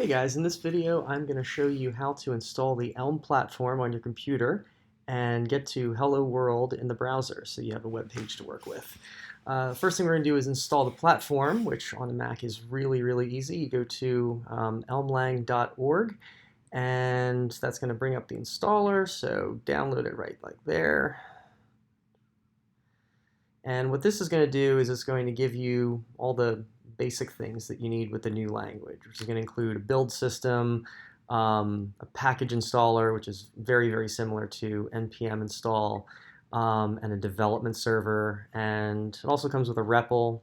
Hey guys, in this video I'm going to show you how to install the Elm platform on your computer and get to Hello World in the browser so you have a web page to work with. First thing we're going to do is install the platform, which on the Mac is really easy. You go to elmlang.org and that's going to bring up the installer, so download it right like there. And what this is going to do is it's going to give you all the basic things that you need with the new language, which is going to include a build system, a package installer, which is very similar to npm install, and a development server. And it also comes with a REPL,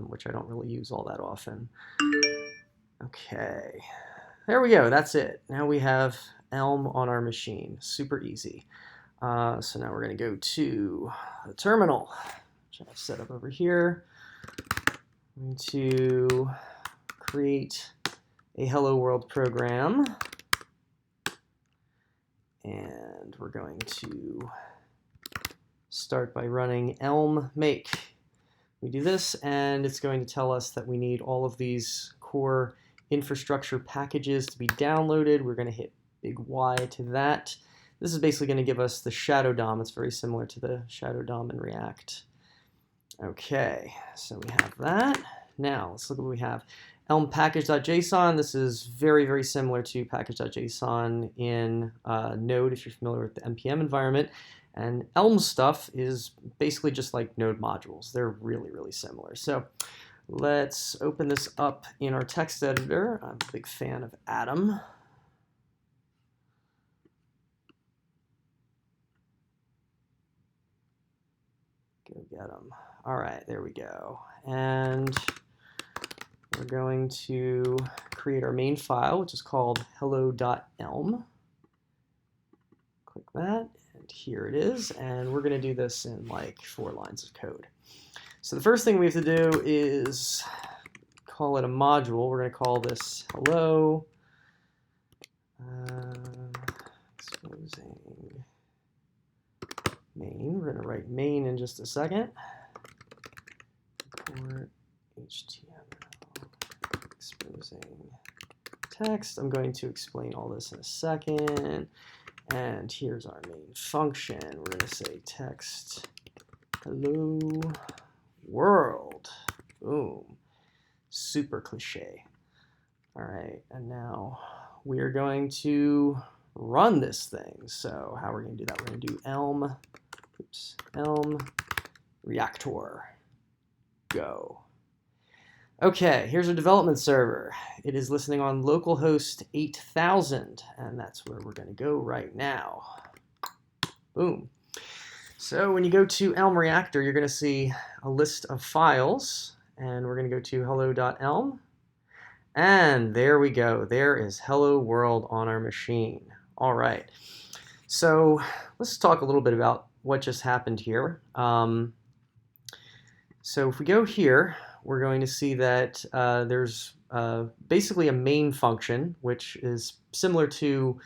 which I don't really use all that often. Okay, there we go. That's it. Now we have Elm on our machine. Super easy. So now we're going to go to the terminal, which I've set up over here. I'm going to create a Hello World program, and we're going to start by running elm make. We do this, and it's going to tell us that we need all of these core infrastructure packages to be downloaded. We're going to hit big Y to that. This is basically going to give us the Shadow DOM. It's very similar to the Shadow DOM in React. Okay, so we have that. Now, let's look at what we have. Elm package.json. This is very similar to package.json in Node, if you're familiar with the NPM environment. And Elm stuff is basically just like Node modules. They're really similar. So let's open this up in our text editor. I'm a big fan of Atom. Go get them. All right, there we go. And we're going to create our main file, which is called hello.elm. Click that, and here it is. And we're going to do this in like 4 lines of code. So the first thing we have to do is call it a module. We're going to call this hello. Exposing main. We're going to write main in just a second. Import HTML exposing text. I'm going to explain all this in a second. And here's our main function. We're going to say text hello world. Boom. Super cliche. All right, and now we are going to run this thing. So how we're going to do that? We're going to do elm reactor. Go. Okay, here's our development server. It is listening on localhost 8000, and that's where we're going to go right now. Boom. So when you go to Elm Reactor, you're going to see a list of files, and we're going to go to hello.elm, and there we go. There is Hello World on our machine. All right. So let's talk a little bit about what just happened here. So if we go here, we're going to see that there's basically a main function, which is similar to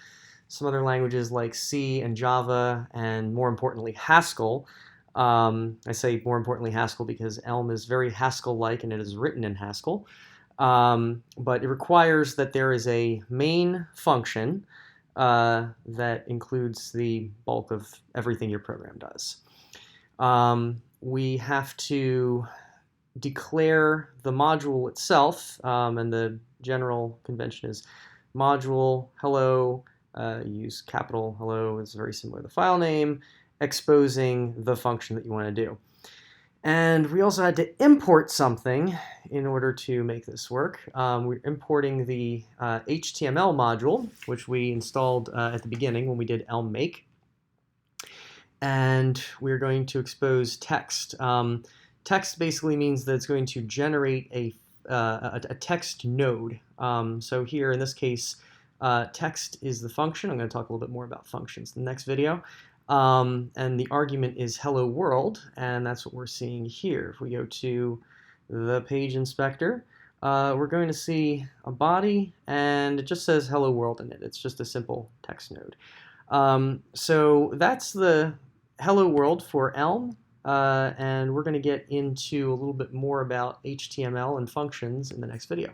some other languages like C and Java, and more importantly, Haskell. I say more importantly Haskell because Elm is very Haskell-like and it is written in Haskell. But it requires that there is a main function that includes the bulk of everything your program does. We have to declare the module itself, and the general convention is module hello, use capital hello, it's very similar to the file name, exposing the function that you want to do. And we also had to import something in order to make this work. We're importing the HTML module, which we installed at the beginning when we did Elm make. And we're going to expose text. Text basically means that it's going to generate a text node. So here in this case, text is the function. I'm going to talk a little bit more about functions in the next video. And the argument is hello world, and that's what we're seeing here. If we go to the page inspector, we're going to see a body, and it just says hello world in it. It's just a simple text node. So that's the hello world for Elm, and we're going to get into a little bit more about HTML and functions in the next video.